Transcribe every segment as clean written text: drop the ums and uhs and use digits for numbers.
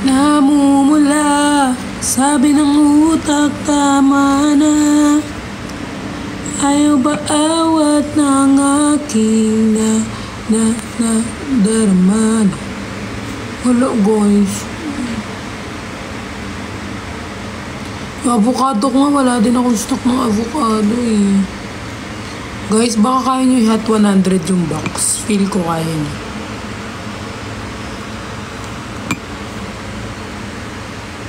Namumula, sabi ng utak, tama na. Ayaw ba awat ng aking darama na. Wala guys. Yung avocado ko nga, wala din akong stock ng avocado eh. Guys, baka kaya nyo i-hot 100 yung box. Feel ko kaya nyo.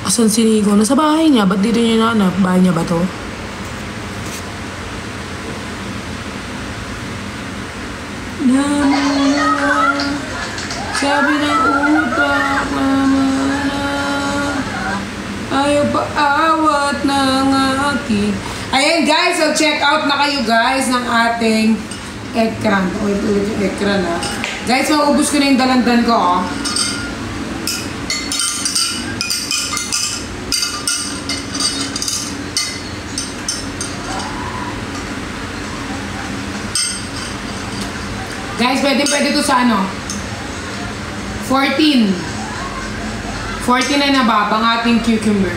Asan si Nico? Nasa bahay niya. Ba't dito niya nahanap? Bahay niya ba to? Sabi ng utak, mama na. Ayaw pa awat ng aking. Ayan guys, so check out na kayo guys ng ating ekran. Ulit yung ekran ha. Guys, maubos ko na yung dalandan ko oh. Guys, pwede to sa ano? 14 na nababang ating cucumber.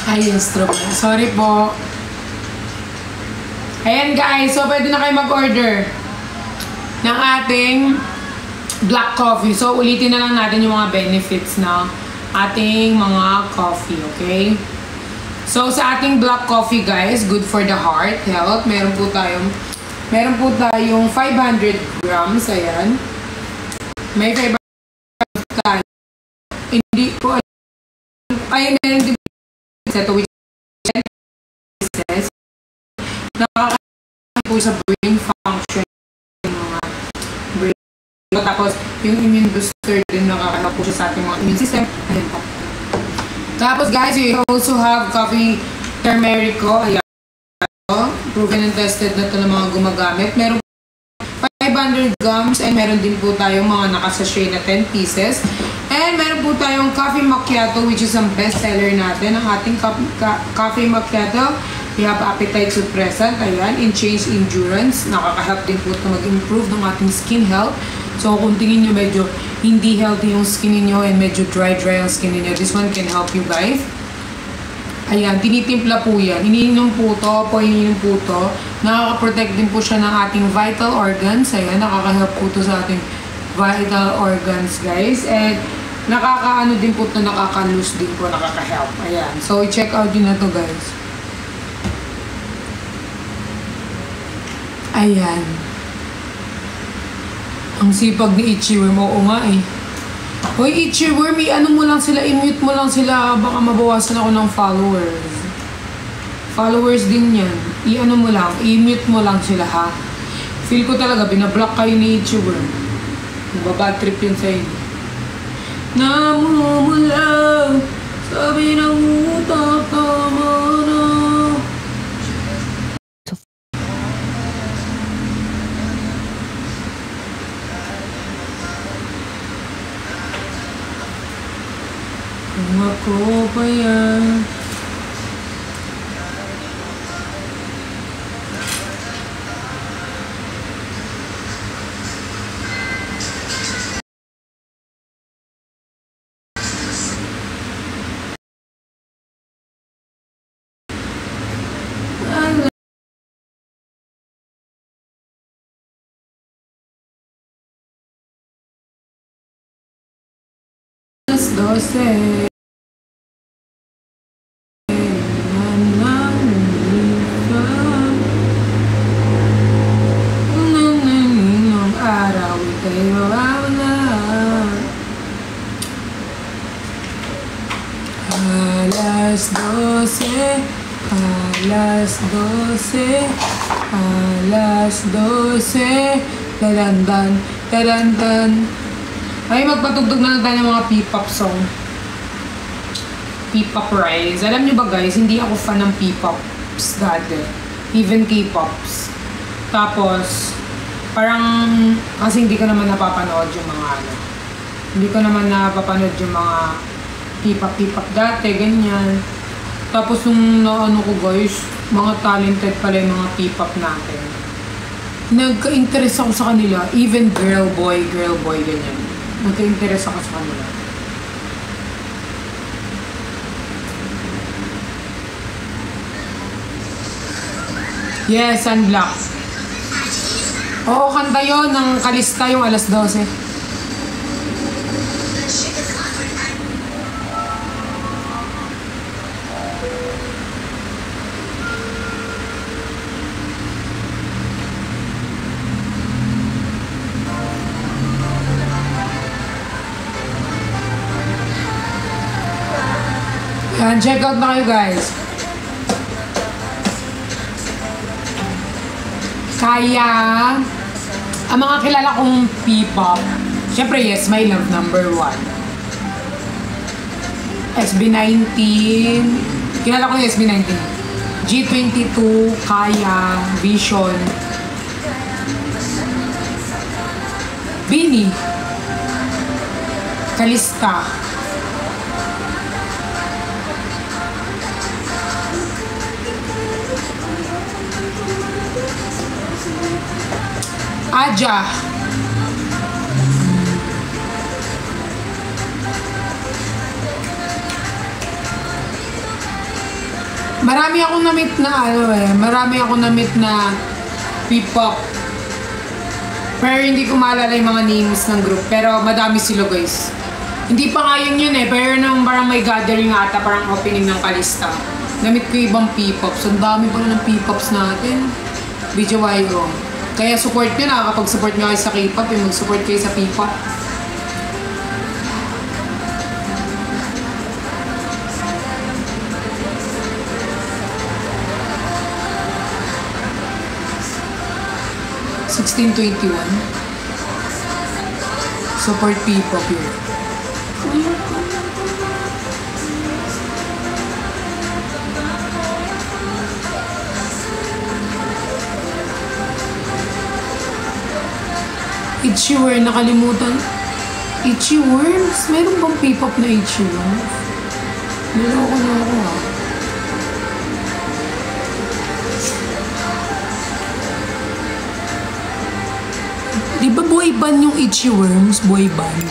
Ay, stroke na. Sorry po. Ayan guys, so pwede na kayo mag-order ng ating black coffee. So ulitin na lang natin yung mga benefits na ating mga coffee, okay? So sa ating black coffee guys, good for the heart, health. Meron po tayong 500 grams, ayan. May 500 tayo. Hindi ko alam. Ay, meron din ito which is nakakasama po sa brain function ng mga brain. Tapos yung immune booster din nakakasama po siya sa ating mga immune system. Ayan po. Tapos guys, we also have coffee turmerico. Ayan. Proven and tested na ito ng mga gumagamit. Meron 500 grams and meron din po tayong mga nakasachet na 10 pieces. And meron po tayong coffee macchiato which is ang best seller natin. Ang ating coffee macchiato, we have appetite suppressant, ayan, change endurance. Nakaka-help din po ito mag-improve ng ating skin health. So kung tingin nyo medyo hindi healthy yung skin niyo and medyo dry ang skin niyo, this one can help you guys. Ayan, tinitimpla po yan. Iniinom po ito, Nakaka-protect din po siya ng ating vital organs. Ayan, nakaka-help po ito sa ating vital organs, guys. And nakaka-ano din po ito, nakaka-loose din po, nakaka-help. Ayan. So, i-check out din na to guys. Ayan. Ang sipag ni Itchyworm. Oo nga eh. Hoy, Itchyworm, i-ano mo lang sila, i-mute mo lang sila, baka mabawasan ako ng followers. Followers din yan. I-ano mo lang, i-mute mo lang sila ha. Feel ko talaga, binablock kayo ni Itchyworm. Nababad trip yun sa inyo. Namumula, sabi ng utak, tama na. Kung ako pa yan. Alas 12. Alas 12, tarantan. Ay, magpatugtog na lang tayo ng mga P-pop song. P-pop rise. Alam nyo ba guys, hindi ako fan ng P-pop. K-pops dati. Even K-pops. Tapos, parang, kasi hindi ko naman napapanood yung mga ano. Hindi ko naman napapanood yung mga K-pop dati, ganyan. Tapos nung naano ko guys, mga talented pala yung mga K-pop natin. Nagka-interest ako sa kanila, even girl, boy, ganyan. Nagka-interest ako sa kanila. Yes, Sunblock. Oo, kanta yun ng Kalista yung alas 12. Yan, check out na kayo guys. Kaya, ang mga kilala kong P-pop, syempre yes, my love number 1. SB19, kilala ko yung SB19. G22, Kaya, Vision, Bini, Kalista, Aja, marami akong na-meet na P-pop. Pero hindi ko maalala yung mga names ng group. Pero madami sila guys. Hindi pa nga yun pero nung parang may gathering ata, parang opening ng Kalista. Na-meet ko ibang P-pop. So, ang dami pala ng P-pops natin. Video Wayo. Kaya support nyo na. Kapag support nyo kayo sa K-pop, mag-support kayo sa P-pop. Support P-pop yun. Itchy Worm, nakalimutan. Itchy Worms? Meron bang P-pop na Itchy Worms? Niloko na ako ha. Di ba boy band yung Itchy Worms? Boy band.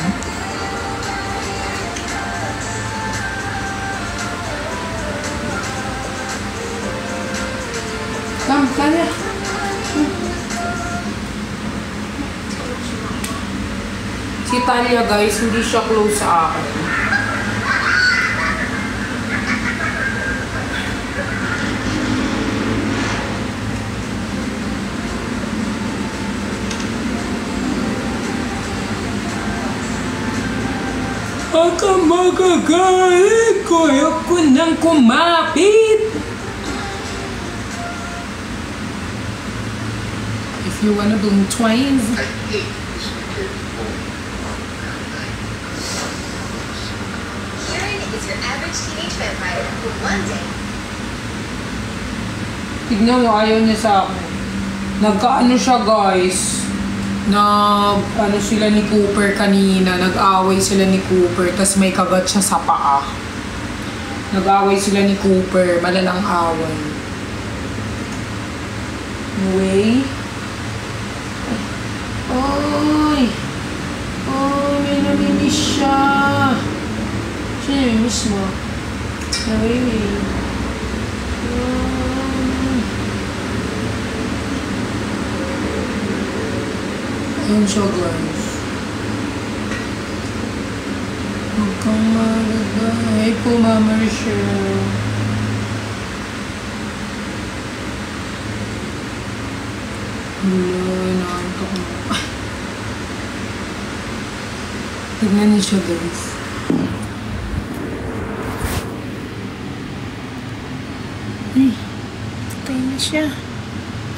Kaya. Si Talia guys, hindi siya close sa akin. Baka magagalit ko, ayoko nang kumapit. If you wanna do twins. Tignan mo, ayaw niya sa akin. Nagkaano siya guys. Ano sila ni Cooper kanina. Nag-away sila ni Cooper. Tas may kagat siya sa paa. Nag-away sila ni Cooper. Malalang away. Way. Oy! Oy, may naminis siya. Sino yung miss mo? Naway. Ayun siya guys. Huwag kang magagay po, Mama Rochelle. Wala, naantok mo. Tignan niyo siya guys. Ay, patay na siya.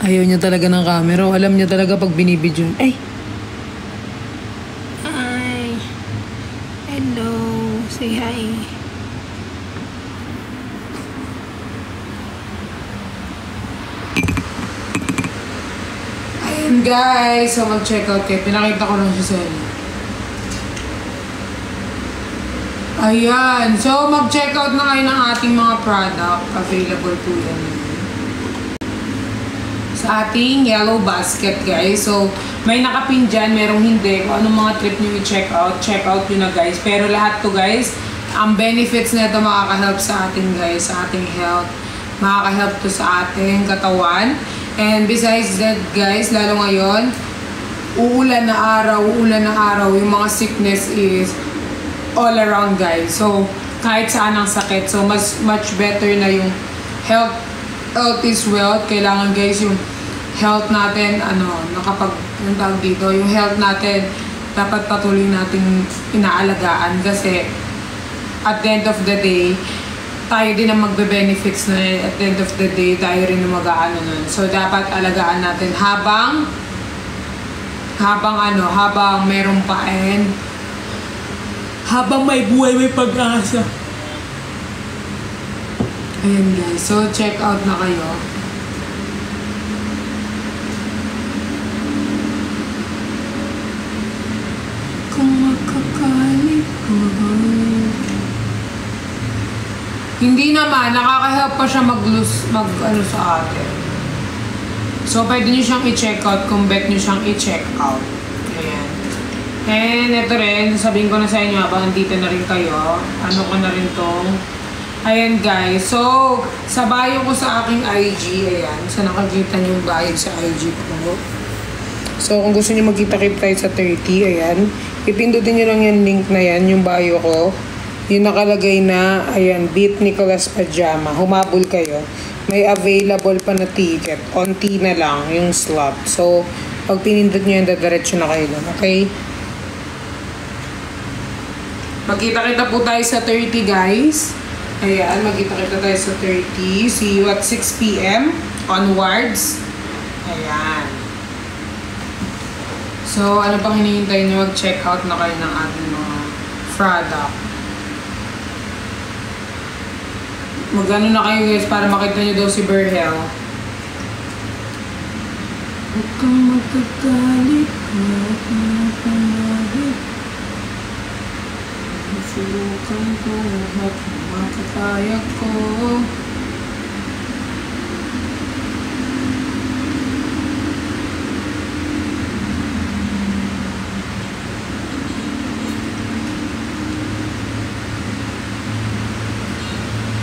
Ayaw niya talaga ng camera. Alam niya talaga pag binibidyo. Ay! Hello, say hi. guys, so mag-check out kayo. Pinakita ko lang siya sa inyo. Ayan. So, mag-check out na kayo ng ating mga product. Available po yan. Sa ating yellow basket, guys. So, may nakapin dyan, merong hindi. Kung anong mga trip nyo i-check out nyo na, guys. Pero lahat to, guys, ang benefits na ito makaka-help sa ating, guys, sa ating health. Makaka-help to sa ating katawan. And besides that, guys, lalo ngayon, uulan na araw, yung mga sickness is all around, guys. So, kahit saan ang sakit. So, much better na yung health is wealth. Kailangan, guys, yung health natin, yung tawag dito, yung health natin, dapat patuloy nating inaalagaan. Kasi, at the end of the day, tayo din ang magbe-benefits na at the end of the day, tayo rin ang mag-aano nun. So, dapat alagaan natin habang merong pa and habang may buhay, may pag-asa. Ayan, guys. So, check out na kayo. Kung makakalit ko. Hindi naman. Nakaka-help pa siya mag-ano sa atin. So, pwede nyo siyang i-check out kung bet nyo siyang i-check out. Ayan. And ito rin, sabihin ko na sa inyo habang andito na rin kayo, ano ko na rin tong, ayan guys, so sa bio ko sa aking IG, ayan, so nakakita nyo yung bio sa IG ko. So kung gusto nyo magkita-kip tayo sa 30, ayan, ipindutin nyo lang yung link na yan, yung bio ko, yung nakalagay na, ayan, Beat Nicholas Pajama, humabol kayo, may available pa na ticket, onti na lang yung slot, so pag pinindot nyo yan, dadiretso na kayo doon, okay? Magkita-kita po tayo sa 30, guys. Ayan, magkita-kita tayo sa 30. See you at 6 p.m. onwards. Ayan. So, ano pang hinihintay nyo? Mag-check out na kayo ng ating mga product. Mag-ano na kayo, guys, para makita nyo daw si Berhel. Huwag kang magkagalit. Subukan ko lahat ng makakaya ko.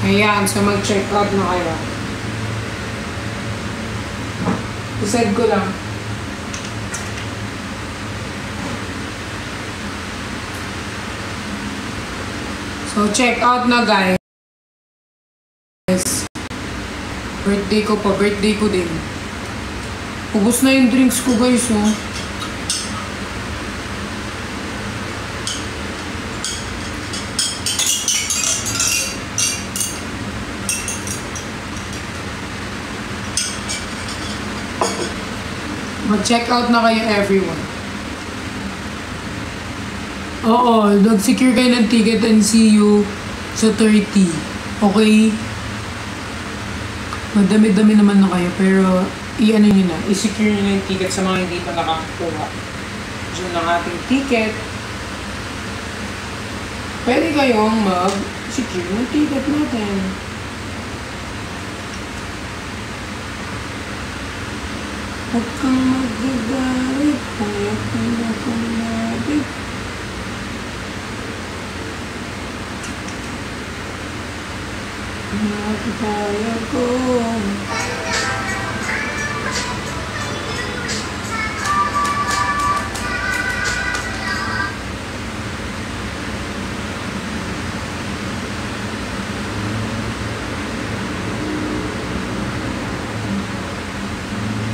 Ayan, so mag-check out na kayo. Isend ko lang. So, check out na, guys. Birthday ko pa. Birthday ko din. Ubus na yung drinks ko, guys, oh. Mag-check out na kayo, everyone. Oo, nag-secure kayo ng ticket and see you sa 30. Okay? Madami-dami naman na kayo, pero i-ano nyo na, i-secure nyo na yung ticket sa mga hindi pa nakakuha. Diyan ang ating ticket. Pwede kayong mag-secure ng ticket natin. Huwag kang magagalit, kaya pinakamabit. Nakakaya ko.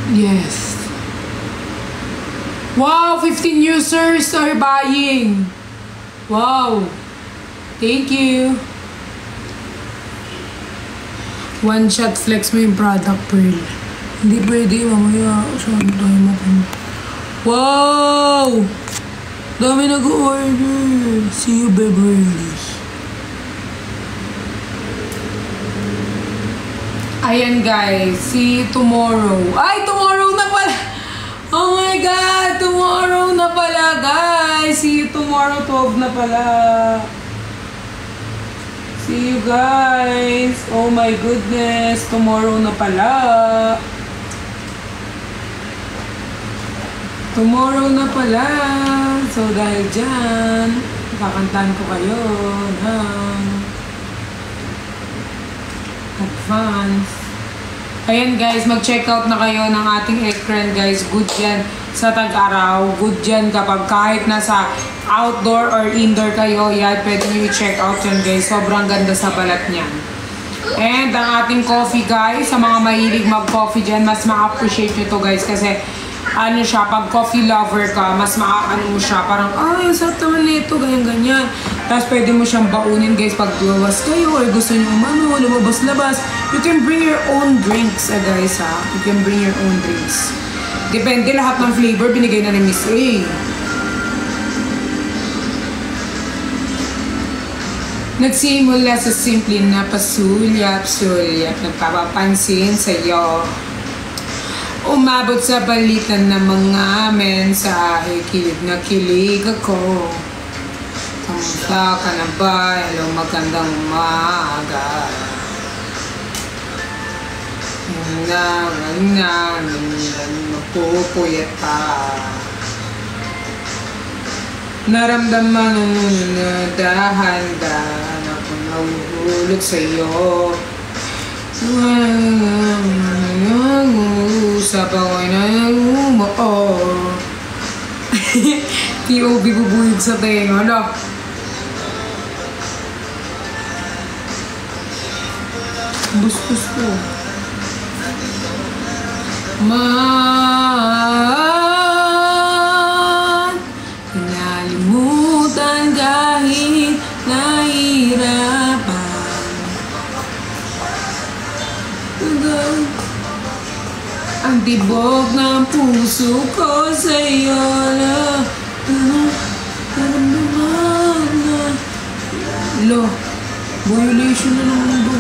Yes. Wow, 15 users are buying. Wow. Thank you. One shot flex mo yung product, Pearl. Hindi pwede, mamaya. Saan tayo mapunta? Wow! Dami nag-order. See you, Beverly. Ayan, guys. See you tomorrow. Ay, tomorrow na pala! Oo nga my God! Tomorrow na pala, guys! See you tomorrow, 12 na pala. See you, guys! Oh my goodness! Tomorrow na pala. Tomorrow na pala. So, dahil dyan, kakantahan ko kayo ng advance. Ayan guys, mag-check out na kayo ng ating ekran guys. Good yan sa tag-araw. Good yan kapag kahit nasa outdoor or indoor kayo. Yan, pwede nyo i-check out yan guys. Sobrang ganda sa balat niyan. And ang ating coffee guys, sa mga mahilig mag-coffee dyan, mas ma-appreciate nyo to guys. Kasi ano siya, pag coffee lover ka, mas ano mo siya, parang, ay, sarap naman nito, ganyan-ganyan. Tapos pwede mo siyang baunin guys pag luwas kayo or gusto nyo lumabas-labas. You can bring your own drinks, guys, ha. You can bring your own drinks. Depende, lahat ng flavor binigay na ni Miss A. Nagsimula sa simple na pasulyap-sulyap, nagpapapansin sa'yo. Umabot sa balitan ng mga mensahe, kilig na kilig ako. Kamusta ka na ba? Hello, magandang umaga. Nangangan, magpupuyat pa. Naramdaman na dahan-dahan ako nahuhulog sa'yo. Usap ako'y nag-umuo. POV bubuyog sa tenga, no? Bustos ko. Pinalimutan kahit nahihirapan. Ang tibok ng puso ko sa'yo na Lo, violation na naman ba?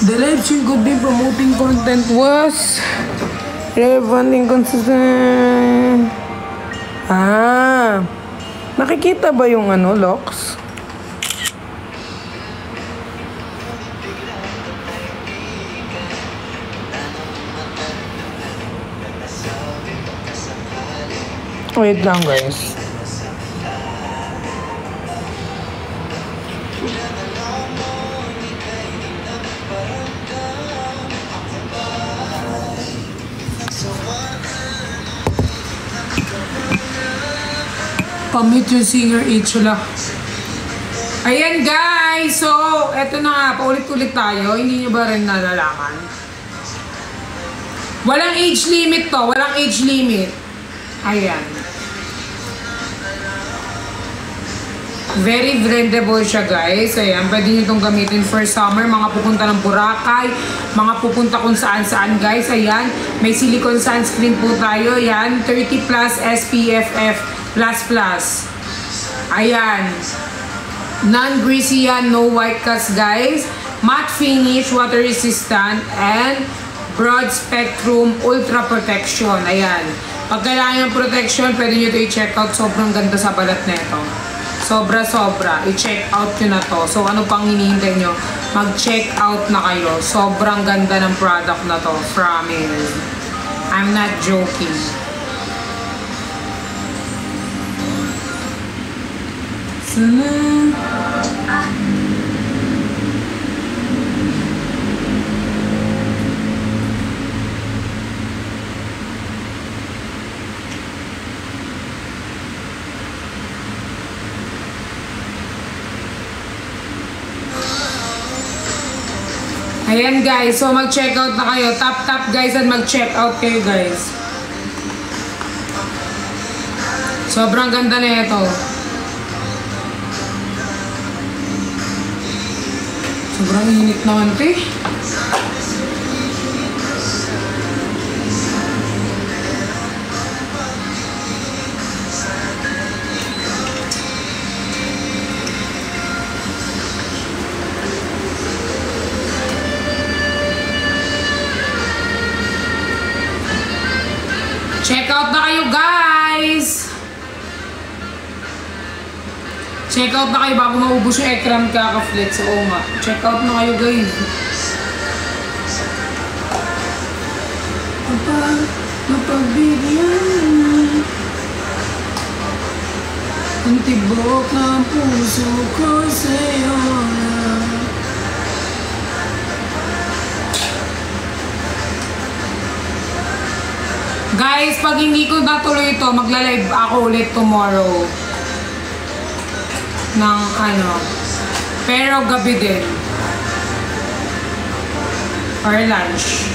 The live stream could be promoting content was relevant, inconsistent. Nakikita ba yung Lox? Wait lang guys. Pamit yung singer Ichola. Ayan guys, so eto na nga, paulit-ulit tayo. Hindi nyo ba rin nalalaman? Walang age limit to, walang age limit. Ayan. Very blendable siya guys. Ayan, pwede nyo itong gamitin for summer. Mga pupunta ng Boracay, mga pupunta kung saan-saan guys. Ayan, may silicone sunscreen po tayo. Ayan, 30 plus SPF++. Ayan. Non-greasy yan, no white cast guys. Matte finish, water resistant, and broad spectrum ultra protection. Ayan. Pag kailangan ng protection, pwede nyo ito i-check out. Sobrang ganda sa balat na ito. Sobra-sobra. I-check out nyo na to. So, ano pang hinihintay nyo? Mag-check out na kayo. Sobrang ganda ng product na to. Promise. I'm not joking. Sana. Ayan guys, so mag-check out na kayo. Tap guys at mag-check out kayo guys. Sobrang ganda na ito. Sobrang init naman ito eh. Check out na kayo, guys! Check out na kayo bago maubos yung ekran kaka-flex. Oo nga. Check out na kayo, guys. Mapagbigyan ang tibok ng puso ko sa'yo. Guys, pag hindi ko natuloy ito, magla-live ako ulit tomorrow. Ng ano. Pero gabi din. Or lunch.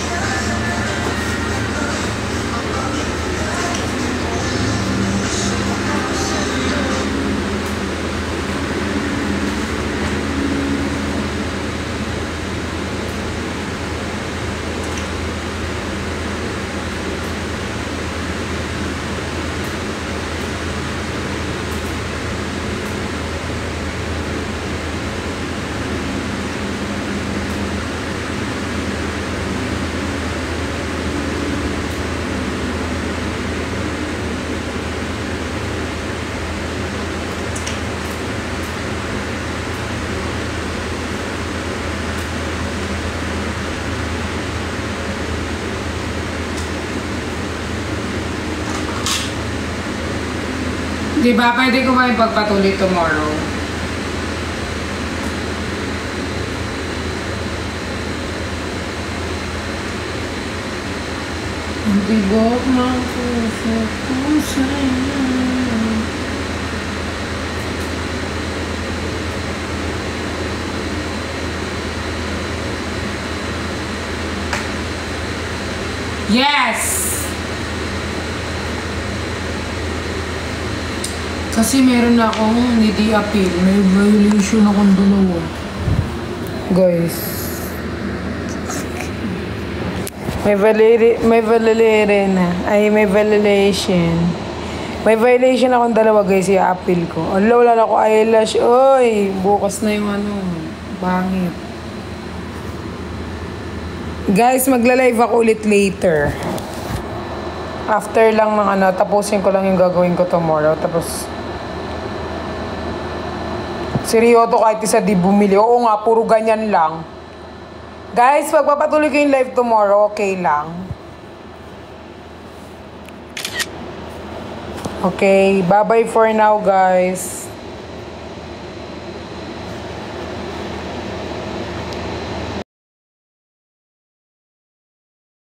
Diba? Pwede ko ba ipagpatuloy tomorrow? Ang tibok ng puso ko sa'yo. Yes! Kasi meron na akong hindi appeal. May violation akong dalawa. Guys. May violation na. Ay, may violation. May violation akong dalawa, guys. I-appeal ko. Allah, wala na ako eyelash. Oy, bukas na yung ano. Bangit. Guys, magla-live ako ulit later. After lang ng ano, tapusin ko lang yung gagawin ko tomorrow. Tapos, si Ryoto kahit isa di bumili. Oo nga, puro ganyan lang. Guys, pagpapatuloy ko yung live tomorrow, okay lang. Okay, bye-bye for now, guys.